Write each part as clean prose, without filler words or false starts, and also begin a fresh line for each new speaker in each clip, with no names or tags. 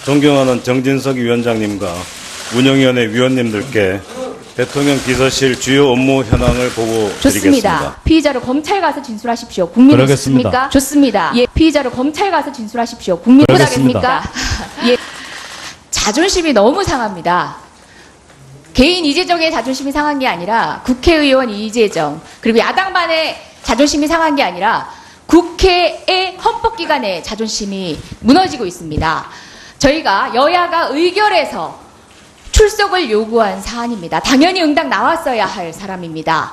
존경하는 정진석 위원장님과 운영위원회 위원님들께 대통령 비서실 주요 업무 현황을 보고
좋습니다.
드리겠습니다.
피의자로 검찰 가서 진술하십시오. 국민
그러겠습니다.
있습니까? 좋습니다. 예, 피의자로 검찰 가서 진술하십시오. 국민
그러겠습니다.
못하겠습니까? 예, 자존심이 너무 상합니다. 개인 이재정의 자존심이 상한 게 아니라 국회의원 이재정 그리고 야당만의 자존심이 상한 게 아니라 국회의 헌법기관의 자존심이 무너지고 있습니다. 저희가 여야가 의결해서 출석을 요구한 사안입니다. 당연히 응당 나왔어야 할 사람입니다.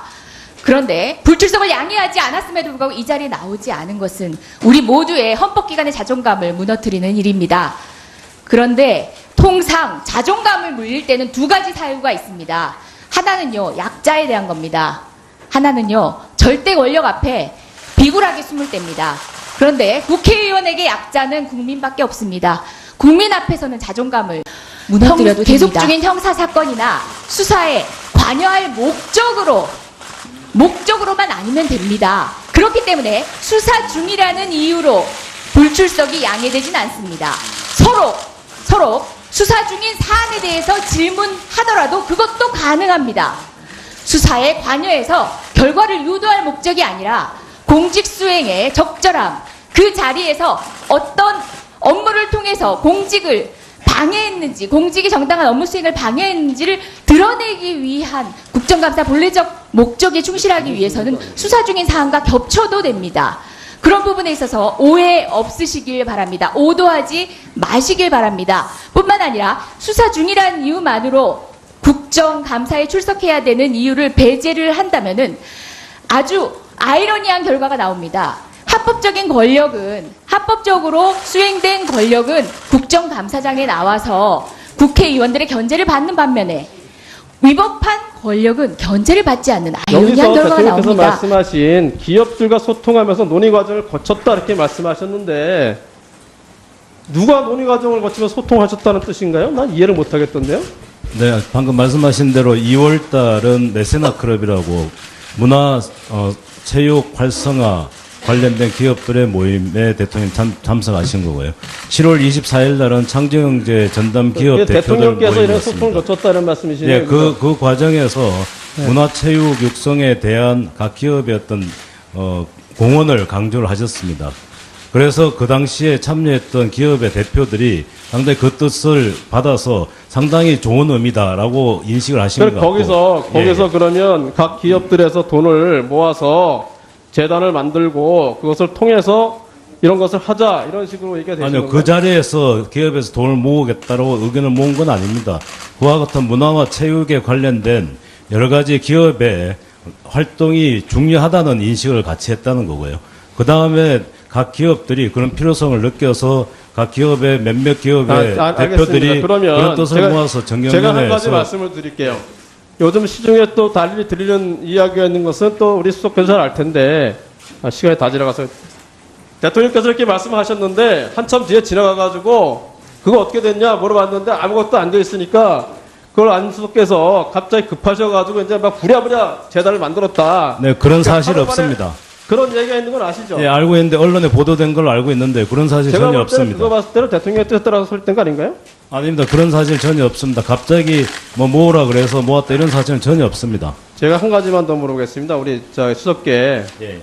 그런데 불출석을 양해하지 않았음에도 불구하고 이 자리에 나오지 않은 것은 우리 모두의 헌법기관의 자존감을 무너뜨리는 일입니다. 그런데 통상 자존감을 물릴 때는 두 가지 사유가 있습니다. 하나는요, 약자에 대한 겁니다. 하나는요, 절대 권력 앞에 비굴하게 숨을 때입니다. 그런데 국회의원에게 약자는 국민밖에 없습니다. 국민 앞에서는 자존감을 무너뜨려도 계속 중인 형사 사건이나 수사에 관여할 목적으로만 아니면 됩니다. 그렇기 때문에 수사 중이라는 이유로 불출석이 양해되진 않습니다. 서로 수사 중인 사안에 대해서 질문하더라도 그것도 가능합니다. 수사에 관여해서 결과를 유도할 목적이 아니라 공직 수행에 적절함, 그 자리에서 어떤 업무를 통해서 공직을 방해했는지, 공직이 정당한 업무 수행을 방해했는지를 드러내기 위한 국정감사 본래적 목적에 충실하기 위해서는 수사 중인 사안과 겹쳐도 됩니다. 그런 부분에 있어서 오해 없으시길 바랍니다. 오도하지 마시길 바랍니다. 뿐만 아니라 수사 중이라는 이유만으로 국정감사에 출석해야 되는 이유를 배제를 한다면은 아주 아이러니한 결과가 나옵니다. 합법적으로 수행된 권력은 국정감사장에 나와서 국회의원들의 견제를 받는 반면에 위법한 권력은 견제를 받지 않는 아이러니한 결과가
여기서 대통령께서
나옵니다.
말씀하신 기업들과 소통하면서 논의 과정을 거쳤다 이렇게 말씀하셨는데 누가 논의 과정을 거치면서 소통하셨다는 뜻인가요? 난 이해를 못하겠던데요.
네, 방금 말씀하신 대로 2월 달은 메세나 클럽이라고 문화, 체육 활성화 관련된 기업들의 모임에 대통령 참석하신 거고요. 7월 24일 날은 창조경제 전담 기업 대표들
대통령께서 이런 소통을
모임이었습니다.
거쳤다는 말씀이시네요.
네, 그 과정에서 문화체육 육성에 대한 각 기업의 어떤 공헌을 강조를 하셨습니다. 그래서 그 당시에 참여했던 기업의 대표들이 상당히 그 뜻을 받아서 상당히 좋은 의미다라고 인식을 하신 것 같고.
거기서 그러면 각 기업들에서 돈을 모아서 재단을 만들고 그것을 통해서 이런 것을 하자 이런 식으로 얘기가 되시는
아니요,
건가요?
그 자리에서 기업에서 돈을 모으겠다고 의견을 모은 건 아닙니다. 그와 같은 문화와 체육에 관련된 여러 가지 기업의 활동이 중요하다는 인식을 같이 했다는 거고요. 그 다음에 각 기업들이 그런 필요성을 느껴서 각 기업의 몇몇 기업의 대표들이 그런 뜻을 모아서
제가 한 가지
정경련에서
말씀을 드릴게요. 요즘 시중에 또 달리 들리는 이야기가 있는 것은 또 우리 수석께서 잘 알 텐데 시간이 다 지나가서 대통령께서 이렇게 말씀하셨는데 한참 뒤에 지나가가지고 그거 어떻게 됐냐 물어봤는데 아무것도 안 돼 있으니까 그걸 안 수석께서 갑자기 급하셔가지고 이제 막 부랴부랴 재단을 만들었다.
네, 그런 사실 없습니다.
그런 얘기가 있는 건 아시죠?
예, 알고 있는데 언론에 보도된 걸로 알고 있는데 그런 사실
제가
전혀
볼 때는
없습니다.
그거 봤을 때는 대통령의 뜻에 따라서 설득된 거 아닌가요?
아닙니다. 그런 사실 전혀 없습니다. 갑자기 뭐 모으라 그래서 모았다 이런 사실은 전혀 없습니다.
제가 한 가지만 더 물어보겠습니다. 우리 수석께
예.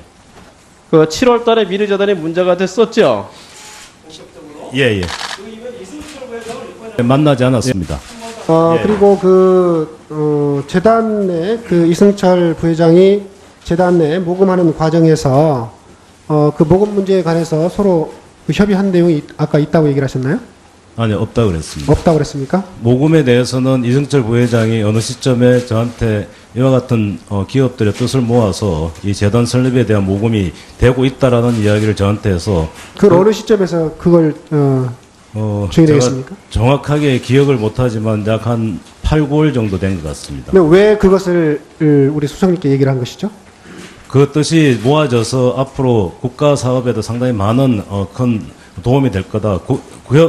그 7월 달에 미르재단이 문제가 됐었죠?
예. 만나지 않았습니다. 예.
그리고 재단 내 이승철 부회장이 재단 내 모금하는 과정에서 그 모금 문제에 관해서 서로 협의한 내용이 아까 있다고 얘기를 하셨나요?
아니요, 없다고 그랬습니다.
없다고 그랬습니까?
모금에 대해서는 이승철 부회장이 어느 시점에 저한테 이와 같은 기업들의 뜻을 모아서 이 재단 설립에 대한 모금이 되고 있다라는 이야기를 저한테 해서
어느 시점에서 그걸 정의되겠습니까?
제가 정확하게 기억을 못하지만 약 한 8, 9월 정도 된 것 같습니다.
근데 왜 그것을 우리 수석님께 얘기를 한 것이죠?
그 뜻이 모아져서 앞으로 국가 사업에도 상당히 많은 큰 도움이 될 거다.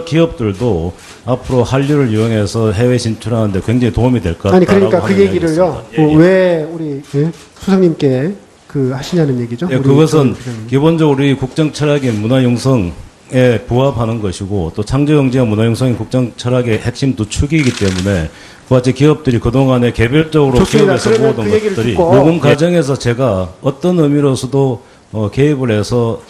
기업들도 앞으로 한류를 이용해서 해외 진출하는데 굉장히 도움이 될 것 같다.
아니 그러니까 그 얘기를요.
예.
왜 우리 수석님께 하시냐는 얘기죠?
예, 그것은 기본적으로 우리 국정 철학인 문화 융성 국정에 부합하는 것이고 또 창조경제와 문화융성이 국정 철학의 핵심 두 축이기 때문에 그와 같이 기업들이 그동안에 개별적으로
좋습니다.
기업에서
그러면
모으던
그 얘기를
것들이
듣고
모금 과정에서 제가 어떤 의미로서도 개입을 해서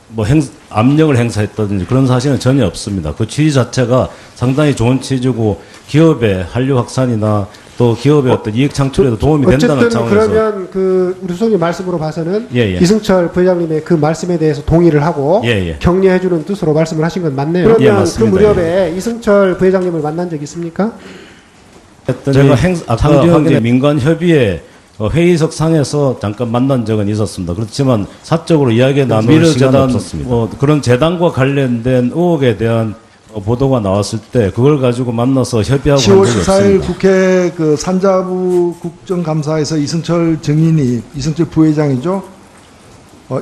뭐 압력을 행사했다든지 그런 사실은 전혀 없습니다. 그 취지 자체가 상당히 좋은 취지고 기업의 한류 확산이나 또 기업의 어떤 이익 창출에도 도움이 된다는
어쨌든
차원에서
그러면 그 우리 소장님 말씀으로 봐서는
예, 예.
이승철 부회장님의 그 말씀에 대해서 동의를 하고
예, 예.
격려해주는 뜻으로 말씀을 하신 건 맞네요.
예,
그러면 그
맞습니다.
무렵에 이승철 부회장님을 만난 적 있습니까?
제가 아까 확인해 민간 협의회 회의석 상에서 잠깐 만난 적은 있었습니다. 그렇지만 사적으로 이야기 나눌 시간은 없었습니다. 그런 재단과 관련된 의혹에 대한 보도가 나왔을 때 그걸 가지고 만나서 협의하고
10월
한 적이
14일
없습니다.
국회 그 산자부 국정감사에서 이승철 증인이 이승철 부회장이죠.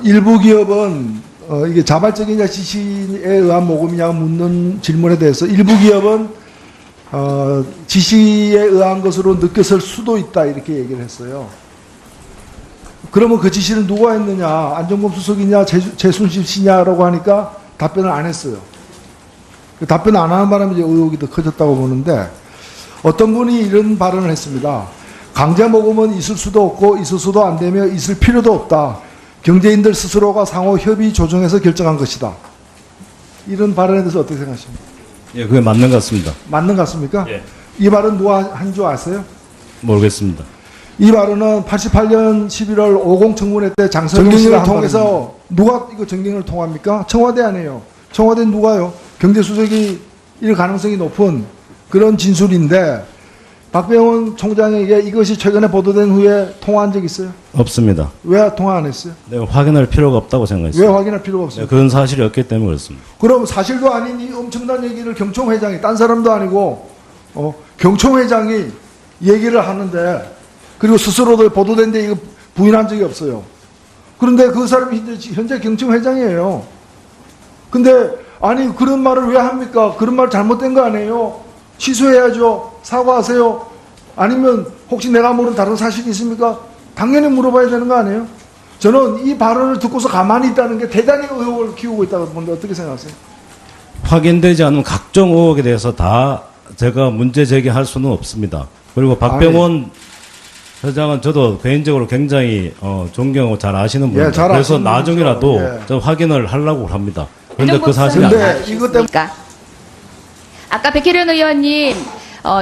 일부 기업은 이게 자발적이냐 지시에 의한 모금이냐 묻는 질문에 대해서 일부 기업은 지시에 의한 것으로 느꼈을 수도 있다 이렇게 얘기를 했어요. 그러면 그 지시는 누가 했느냐, 안종범 수석이냐, 최순실 씨냐라고 하니까 답변을 안 했어요. 답변 안 하는 바람에 이제 의혹이 더 커졌다고 보는데 어떤 분이 이런 발언을 했습니다. 강제 모금은 있을 수도 없고 있을 수도 안 되며 있을 필요도 없다. 경제인들 스스로가 상호 협의 조정해서 결정한 것이다. 이런 발언에 대해서 어떻게 생각하십니까?
예, 그게 맞는 것 같습니다.
맞는 것 같습니까?
예.
이 발언 누가 한 줄 아세요?
모르겠습니다.
이 발언은 88년 11월 50 청문회 때 장성경 씨를 통해서 누가 이거 정경을 통합니까? 청와대 아니에요. 청와대 누가요? 경제수석이 일 가능성이 높은 그런 진술인데 박병원 총장에게 이것이 최근에 보도된 후에 통화한 적 있어요?
없습니다.
왜 통화 안 했어요?
네, 확인할 필요가 없다고
왜
생각했습니다.
확인할 필요가 없어요?
네, 그런 사실이 없기 때문에 그렇습니다.
그럼 사실도 아닌 이 엄청난 얘기를 경총 회장이 딴 사람도 아니고 경총 회장이 얘기를 하는데 그리고 스스로도 보도된 데 이거 부인한 적이 없어요. 그런데 그 사람이 현재 경총 회장이에요. 근데 아니 그런 말을 왜 합니까? 그런 말 잘못된 거 아니에요? 취소해야죠. 사과하세요. 아니면 혹시 내가 모르는 다른 사실이 있습니까? 당연히 물어봐야 되는 거 아니에요? 저는 이 발언을 듣고서 가만히 있다는 게 대단히 의혹을 키우고 있다고 보는데 어떻게 생각하세요?
확인되지 않은 각종 의혹에 대해서 다 제가 문제 제기할 수는 없습니다. 그리고 박병원 회장은 저도 개인적으로 굉장히 존경하고 잘 아시는 분입니다.
잘
그래서
아시는
나중이라도
분이죠. 예.
저 확인을 하려고 합니다. 그런데
안종범
그 사실이
근데
아니에요.
이것 때문에
아까 백혜련 의원님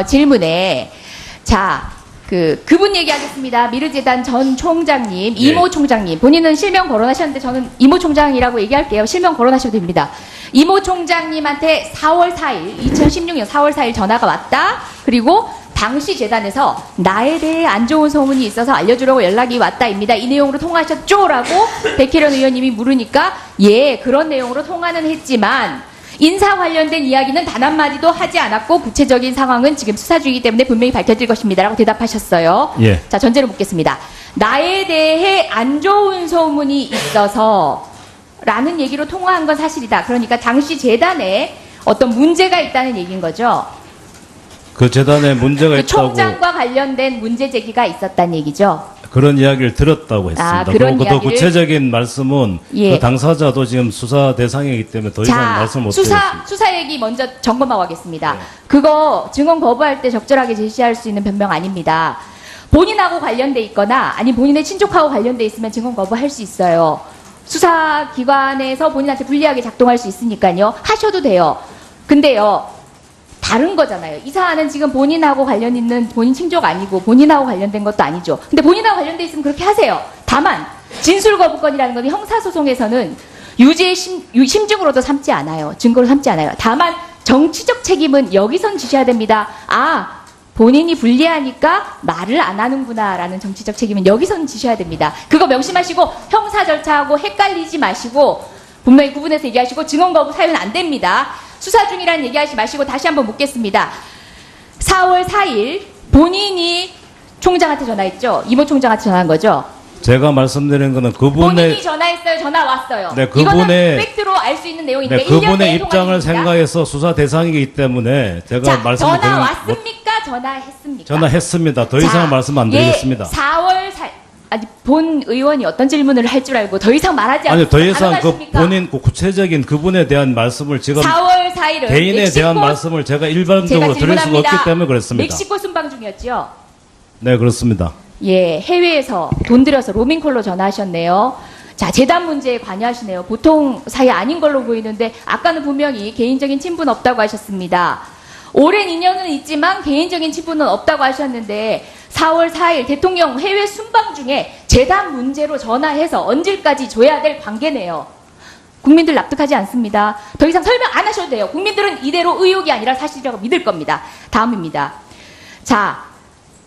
질문에 자 그분 얘기하겠습니다. 미르재단 전 총장님, 이모 총장님. 본인은 실명 거론하셨는데 저는 이모 총장이라고 얘기할게요. 실명 거론하셔도 됩니다. 이모 총장님한테 4월 4일, 2016년 4월 4일 전화가 왔다. 그리고 당시 재단에서 나에 대해 안 좋은 소문이 있어서 알려주려고 연락이 왔다입니다. 이 내용으로 통화하셨죠? 라고 백혜련 의원님이 물으니까 예, 그런 내용으로 통화는 했지만 인사 관련된 이야기는 단 한마디도 하지 않았고 구체적인 상황은 지금 수사 중이기 때문에 분명히 밝혀질 것입니다. 라고 대답하셨어요.
예.
자, 전제를 묻겠습니다. 나에 대해 안 좋은 소문이 있어서 라는 얘기로 통화한 건 사실이다. 그러니까 당시 재단에 어떤 문제가 있다는 얘기인 거죠.
그 재단에 문제가
그
있다고
총장과 관련된 문제 제기가 있었다는 얘기죠.
그런 이야기를 들었다고 했습니다.
그런
그리고 더
이야기를?
구체적인 말씀은
예.
그 당사자도 지금 수사 대상이기 때문에 더 이상 말씀 못 드리겠습니다.
수사 얘기 먼저 점검하고 하겠습니다.
네.
그거 증언 거부할 때 적절하게 제시할 수 있는 변명 아닙니다. 본인하고 관련돼 있거나 아니 본인의 친족하고 관련돼 있으면 증언 거부할 수 있어요. 수사기관에서 본인한테 불리하게 작동할 수 있으니까요. 하셔도 돼요. 근데요. 다른 거잖아요. 이 사안은 지금 본인하고 관련 있는 본인 친족 아니고 본인하고 관련된 것도 아니죠. 근데 본인하고 관련돼 있으면 그렇게 하세요. 다만 진술 거부권이라는 건 형사소송에서는 유죄의 심증으로도 삼지 않아요. 증거로 삼지 않아요. 다만 정치적 책임은 여기선 지셔야 됩니다. 아, 본인이 불리하니까 말을 안 하는구나라는 정치적 책임은 여기선 지셔야 됩니다. 그거 명심하시고 형사 절차하고 헷갈리지 마시고 분명히 구분해서 얘기하시고 증언 거부 사유는 안 됩니다. 수사 중이라는 얘기하지 마시고 다시 한번 묻겠습니다. 4월 4일 본인이 총장한테 전화했죠? 이모 총장한테 전화한 거죠?
제가 말씀드린 거는
본인이
그분의
전화했어요? 전화 왔어요?
네,
이거는
그분의-
팩트로 알 수 있는 내용인데
네,
1년
그분의
내에
입장을
통화했습니다.
생각해서 수사 대상이기 때문에 제가
자,
말씀을
전화
드린
왔습니까? 전화했습니까?
전화했습니다. 더 이상 말씀 안 드리겠습니다.
예, 4월 4일 아니 본 의원이 어떤 질문을 할 줄 알고 더 이상 말하지 않고
아니, 더 이상 그
가능하십니까?
본인 그 구체적인 그분에 대한 말씀을 지금
4월 4일은
개인에 대한 말씀을 제가 일반적으로 드릴 수가 없기 때문에 그렇습니다.
멕시코 순방 중이었죠.
네, 그렇습니다.
예, 해외에서 돈 들여서 로밍콜로 전화하셨네요. 자, 재단 문제에 관여하시네요. 보통 사이 아닌 걸로 보이는데 아까는 분명히 개인적인 친분 없다고 하셨습니다. 오랜 인연은 있지만 개인적인 친분은 없다고 하셨는데 4월 4일 대통령 해외 순방 중에 재단 문제로 전화해서 언질까지 줘야 될 관계네요. 국민들 납득하지 않습니다. 더 이상 설명 안 하셔도 돼요. 국민들은 이대로 의혹이 아니라 사실이라고 믿을 겁니다. 다음입니다. 자,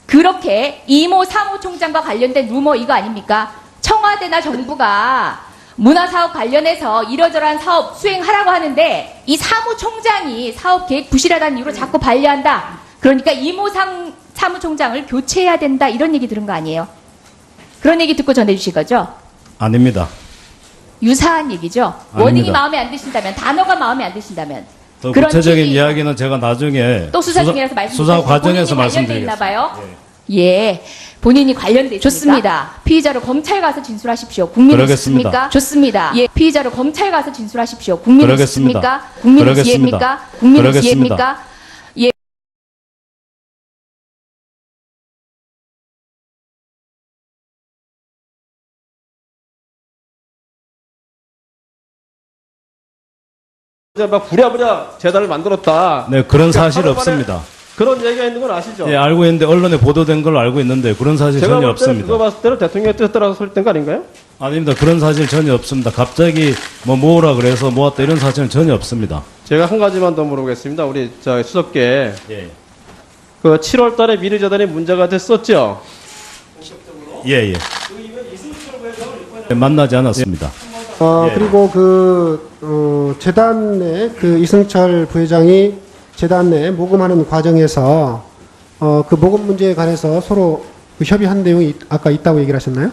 그렇게 이모 사무총장과 관련된 루머 이거 아닙니까? 청와대나 정부가 문화사업 관련해서 이러저러한 사업 수행하라고 하는데 이 사무총장이 사업 계획 부실하다는 이유로 자꾸 반려한다. 그러니까 이모 사무총장을 교체해야 된다. 이런 얘기 들은 거 아니에요? 그런 얘기 듣고 전해주신 거죠?
아닙니다.
유사한 얘기죠?
아닙니다.
워딩이 마음에 안 드신다면, 단어가 마음에 안 드신다면.
더
그런
구체적인
얘기-
이야기는 제가 나중에
또 수사 중이라서
수사 과정에서
말씀드리겠습니다.
말씀드리겠습니다.
봐요. 예. 본인이 관련돼 있습니다. 좋습니다. 피의자로 검찰 가서 진술하십시오. 국민은
그러겠습니다.
있습니까? 좋습니다. 예. 피의자로 검찰 가서 진술하십시오. 국민은
그러겠습니다.
있습니까? 국민은
그러겠습니다.
이해입니까? 국민은
그러겠습니다.
이해입니까? 예.
이제 막 부랴부랴 재단을 만들었다.
네, 그런 사실
하루 만에
없습니다.
그런 얘기가 있는 건 아시죠?
예, 알고 있는데 언론에 보도된 걸로 알고 있는데 그런 사실
제가
전혀
볼 때는 그거
없습니다.
봤을 때는 대통령의 뜻에 따라서 설득된 거 아닌가요?
아닙니다. 그런 사실 전혀 없습니다. 갑자기 뭐 모으라 그래서 모았다 이런 사실은 전혀 없습니다.
제가 한 가지만 더 물어보겠습니다. 우리 수석께
예,
그 7월 달에 미르재단이 문제가 됐었죠?
예, 예. 만나지 않았습니다. 예.
그리고 재단 내 그 이승철 부회장이 재단 내 모금하는 과정에서 그 모금 문제에 관해서 서로 그 협의한 내용이 아까 있다고 얘기를 하셨나요?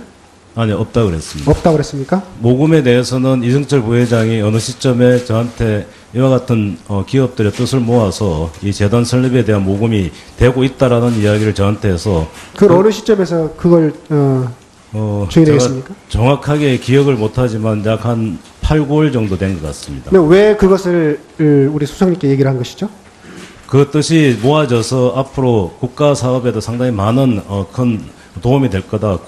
아니, 없다 그랬습니다.
없다고 그랬습니까?
모금에 대해서는 이승철 부회장이 어느 시점에 저한테 이와 같은 기업들의 뜻을 모아서 이 재단 설립에 대한 모금이 되고 있다라는 이야기를 저한테 해서
그 어느 시점에서 그걸
제가
주의 되겠습니까?
정확하게 기억을 못하지만 약 한 8, 9월 정도 된 것 같습니다.
근데 왜 그것을 우리 수석님께 얘기를 한 것이죠?
그 뜻이 모아져서 앞으로 국가 사업에도 상당히 많은 큰 도움이 될 거다.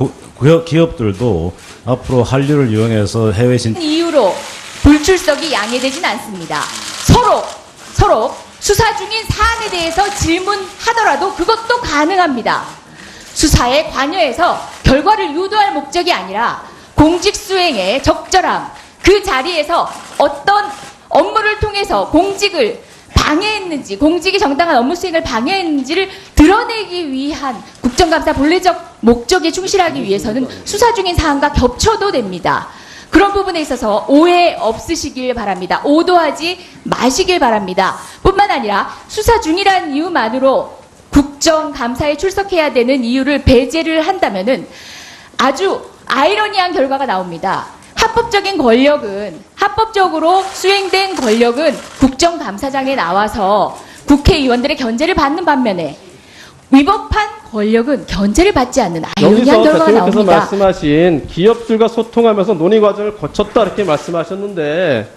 기업들도 앞으로 한류를 이용해서 해외 진
이유로 불출석이 양해되진 않습니다. 서로 수사 중인 사안에 대해서 질문하더라도 그것도 가능합니다. 수사에 관여해서 결과를 유도할 목적이 아니라 공직 수행의 적절함, 그 자리에서 어떤 업무를 통해서 공직을 방해했는지, 공직이 정당한 업무 수행을 방해했는지를 드러내기 위한 국정감사 본래적 목적에 충실하기 위해서는 수사 중인 사안과 겹쳐도 됩니다. 그런 부분에 있어서 오해 없으시길 바랍니다. 오도하지 마시길 바랍니다. 뿐만 아니라 수사 중이라는 이유만으로 국정감사에 출석해야 되는 이유를 배제를 한다면은 아주 아이러니한 결과가 나옵니다. 합법적으로 수행된 권력은 국정감사장에 나와서 국회의원들의 견제를 받는 반면에 위법한 권력은 견제를 받지 않는 아이러니한
여기서
결과가
대통령께서
나옵니다.
말씀하신 기업들과 소통하면서 논의 과정을 거쳤다 이렇게 말씀하셨는데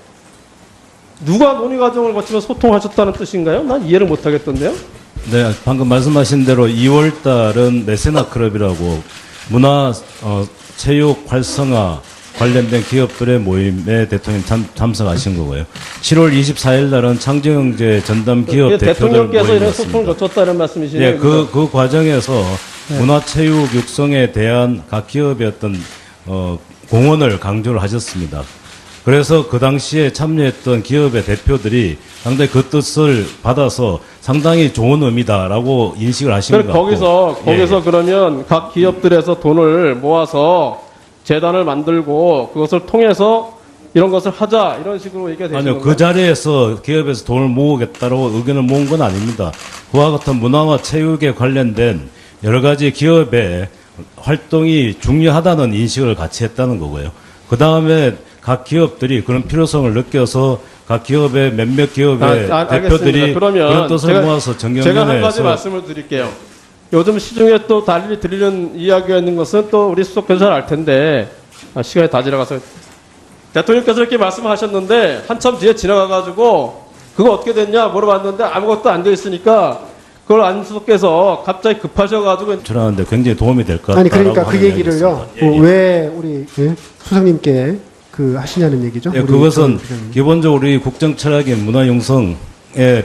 누가 논의 과정을 거치면서 소통하셨다는 뜻인가요? 난 이해를 못하겠던데요.
네, 방금 말씀하신 대로 2월 달은 메세나 클럽이라고 문화 체육 활성화 관련된 기업들의 모임에 대통령 참석하신 거고요. 7월 24일 날은 창조경제 전담 기업 대표들
대통령께서 이런 소통을
모임이었습니다.
거쳤다는 말씀이시네요.
예, 그 과정에서 문화체육 육성에 대한 각 기업의 어떤 공헌을 강조를 하셨습니다. 그래서 그 당시에 참여했던 기업의 대표들이 상당히 그 뜻을 받아서 상당히 좋은 의미다라고 인식을 하신 것
그럼
같고.
거기서 그러면 각 기업들에서 돈을 모아서 재단을 만들고 그것을 통해서 이런 것을 하자 이런 식으로 얘기가 되시는
아니요,
건가요?
그 자리에서 기업에서 돈을 모으겠다고 의견을 모은 건 아닙니다. 그와 같은 문화와 체육에 관련된 여러 가지 기업의 활동이 중요하다는 인식을 같이 했다는 거고요. 그 다음에 각 기업들이 그런 필요성을 느껴서 각 기업의 몇몇 기업의
알겠습니다.
대표들이
그러면
그런 뜻을 모아서
제가 한 가지
정경련에서
말씀을 드릴게요. 요즘 시중에 또 달리 들리는 이야기가 있는 것은 또 우리 수석께서 잘 알 텐데 시간이 다 지나가서 대통령께서 이렇게 말씀하셨는데 한참 뒤에 지나가가지고 그거 어떻게 됐냐 물어봤는데 아무것도 안 돼 있으니까 그걸 안 수석께서 갑자기 급하셔가지고
출하는데 굉장히 도움이 될 것 같다라고
아니 그러니까 그
하는
얘기를요.
이야기였습니다. 예, 예.
왜 우리 수석님께 그 하시냐는 얘기죠.
예,
우리
그것은
부장님.
기본적으로 우리 국정 철학인 문화융성에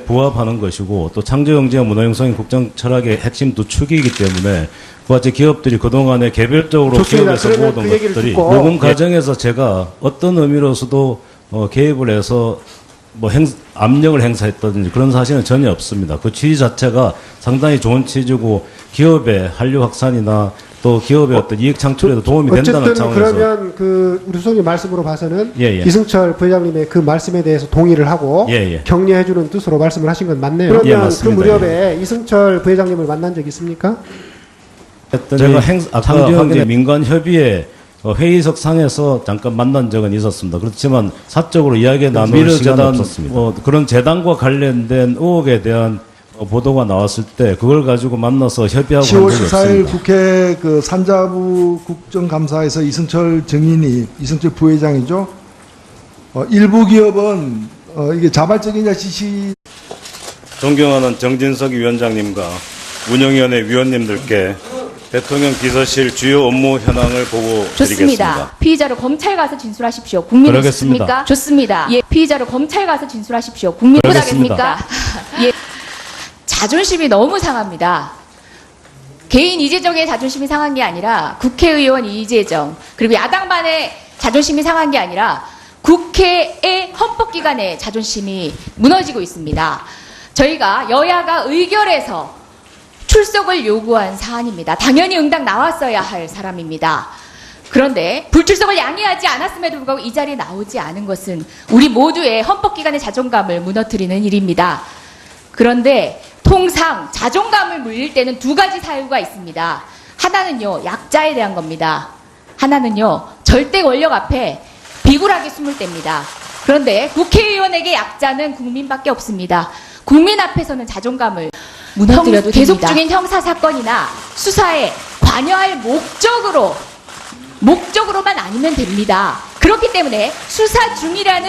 부합하는 것이고 또 창조경제와 문화융성이 국정 철학의 핵심 두 축이기 때문에 그와 같이 기업들이 그동안에 개별적으로
좋습니다.
기업에서
그러면
모으던
그 얘기를
것들이
듣고
녹음 과정에서 제가 어떤 의미로서도 개입을 해서 뭐 압력을 행사했다든지 그런 사실은 전혀 없습니다. 그 취지 자체가 상당히 좋은 취지고 기업의 한류 확산이나 또 기업의 어떤 이익 창출에도 도움이 된다는
어쨌든
차원에서
그러면 그 우리 수석님 말씀으로 봐서는
예, 예.
이승철 부회장님의 그 말씀에 대해서 동의를 하고
예, 예.
격려해주는 뜻으로 말씀을 하신 건 맞네요.
예,
그러면 그
맞습니다.
무렵에 이승철 부회장님을 만난 적 있습니까?
제가 창조경제 민간 협의회 회의석 상에서 잠깐 만난 적은 있었습니다. 그렇지만 사적으로 이야기 나눌 시간은 없었습니다. 그런 재단과 관련된 의혹에 대한 보도가 나왔을 때 그걸 가지고 만나서 협의하고
10월
한 적이
14일
없습니다.
국회 그 산자부 국정감사에서 이승철 증인이 이승철 부회장이죠. 일부 기업은 이게 자발적인 지시
존경하는 정진석 위원장님과 운영위원회 위원님들께 대통령 비서실 주요 업무 현황을 보고
좋습니다.
드리겠습니다.
피의자로 검찰 가서 진술하십시오. 국민
그러겠습니다.
있습니까? 좋습니다. 예, 피의자로 검찰 가서 진술하십시오. 국민
그러겠습니다.
못하겠습니까? 예. 자존심이 너무 상합니다. 개인 이재정의 자존심이 상한 게 아니라 국회의원 이재정 그리고 야당만의 자존심이 상한 게 아니라 국회의 헌법기관의 자존심이 무너지고 있습니다. 저희가 여야가 의결해서 출석을 요구한 사안입니다. 당연히 응당 나왔어야 할 사람입니다. 그런데 불출석을 양해하지 않았음에도 불구하고 이 자리에 나오지 않은 것은 우리 모두의 헌법기관의 자존감을 무너뜨리는 일입니다. 그런데 통상 자존감을 물릴 때는 두 가지 사유가 있습니다. 하나는요, 약자에 대한 겁니다. 하나는요, 절대 권력 앞에 비굴하게 숨을 때입니다. 그런데 국회의원에게 약자는 국민밖에 없습니다. 국민 앞에서는 자존감을 무너뜨려도 계속
됩니다.
중인 형사 사건이나 수사에 관여할 목적으로만 아니면 됩니다. 그렇기 때문에 수사 중이라는